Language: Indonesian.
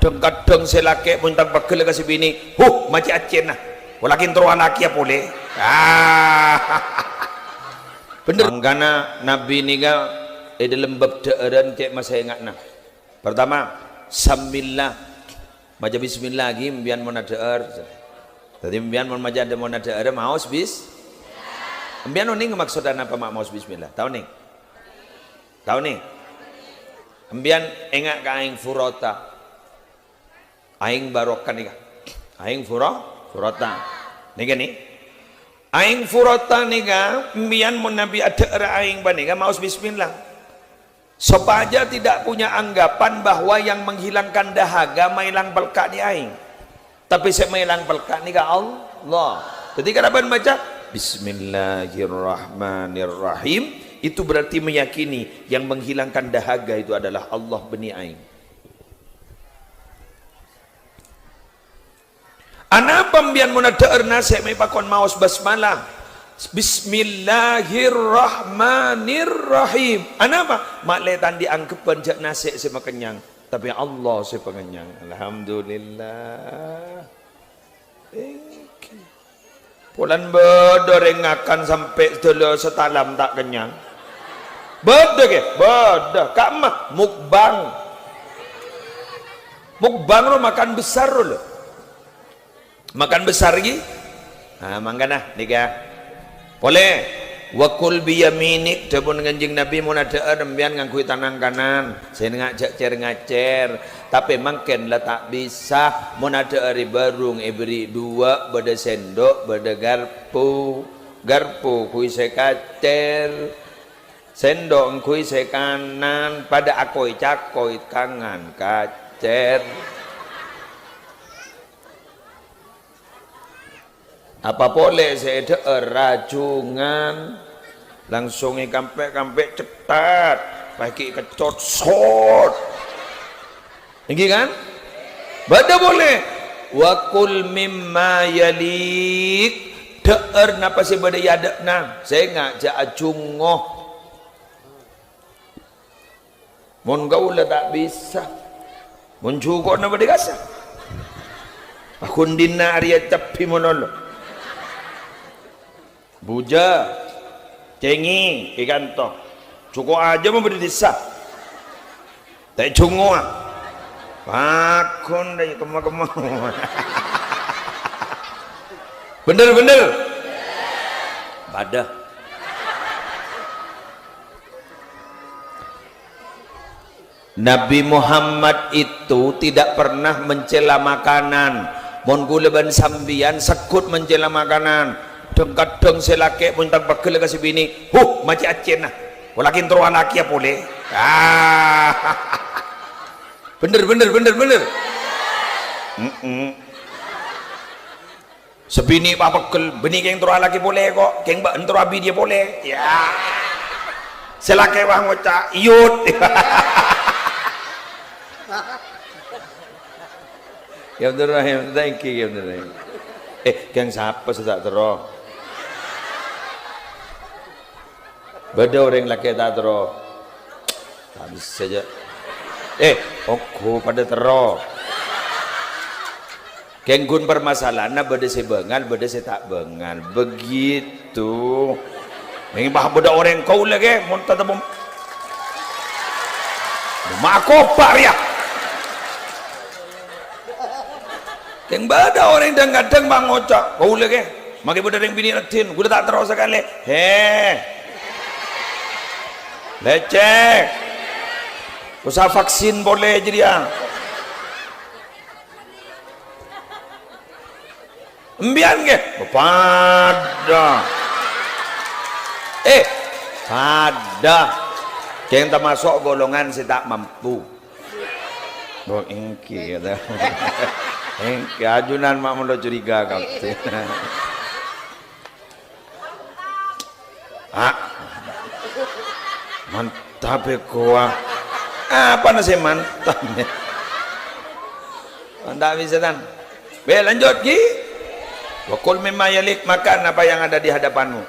kadang selake pun tak bakal kasih bini macam acen lah walakin teruan laki ya boleh bener karena nabi ni ga dalam bab teeran cek masa ingat nah pertama sambillah baca bismillah lagi mbian mau nadeer tadi mbian mau maja ada mau nadeer maus bis mbian ni maksudnya apa mak maus bismillah tahu nih mbian engak ka aing furota aing barokah nih aing furota nih nih aing furota nih mbian mun nabi ada aing banika maus bismillah supaya tidak punya anggapan bahwa yang menghilangkan dahaga mailang pelka di aing tapi saya mailang pelka nih Allah ketika dapat baca bismillahirrahmanirrahim itu berarti meyakini yang menghilangkan dahaga itu adalah Allah beni aing. Ana pembian munadaer nase may pakon maos basmalah. Bismillahirrahmanirrahim. Ana apa? Makletan dianggap banjak nase si makenyang, tapi Allah si pengenyang. Alhamdulillah. Pulan bedoreng akan sampai dulu setalam tak kenyang. Beda ke? Beda. Kak mah mukbang. Mukbang lo makan besar lo. Makan besar lagi nah mangkana nika boleh wakul biyaminik dapun nganjing nabi mun ada dembian ngangkui tangan kanan saya ngacer tapi mangken lah tak bisa mun ada ari barung beri dua beda sendok beda garpu kui saya kacer sendok kui saya kanan pada akoi cakoi kangan kacer apa boleh saya ada rajungan langsung kampe cepat pakai kecot sot ini kan bada boleh wakul mimma yalik deer napa sih bada yadek nah saya ngajak acungoh mon gaula tak bisa mon cukup napa dikasa akun dina arya capi monolog buja cengi ikan toh cukup aja mau berdisa tak cungo pakon dari kemah bener badah Nabi Muhammad itu tidak pernah mencela makanan mon guleban sambian sekut mencela makanan kadang selake pun tak bakal kasih bini macam acen lah walakin teruan laki ya boleh bener sebini apa bakal bini yang teruan laki boleh kok yang mbak teruan bini dia boleh ya selake wah ngocak iyut ya bener thank you ya bener yang siapa sudah terus beda orang laki tak terus habis saja aku pada terus kenggun permasalahan beda saya bengal beda saya tak bengal begitu ini bah beda orang kau lagi muntah tebum makopar ya yang beda orang kadang bang ngocak kau lagi makin beda yang bini retin gue tak terus sekali lecek usah vaksin boleh jadi ya embian ke pada yang termasuk golongan saya tak mampu engki kata engki ajunan mak mula curiga kau mantap ya kuah apa nasi mantapnya mantap bisa kan lanjut ki wakul mimma yalik makan apa yang ada di hadapanmu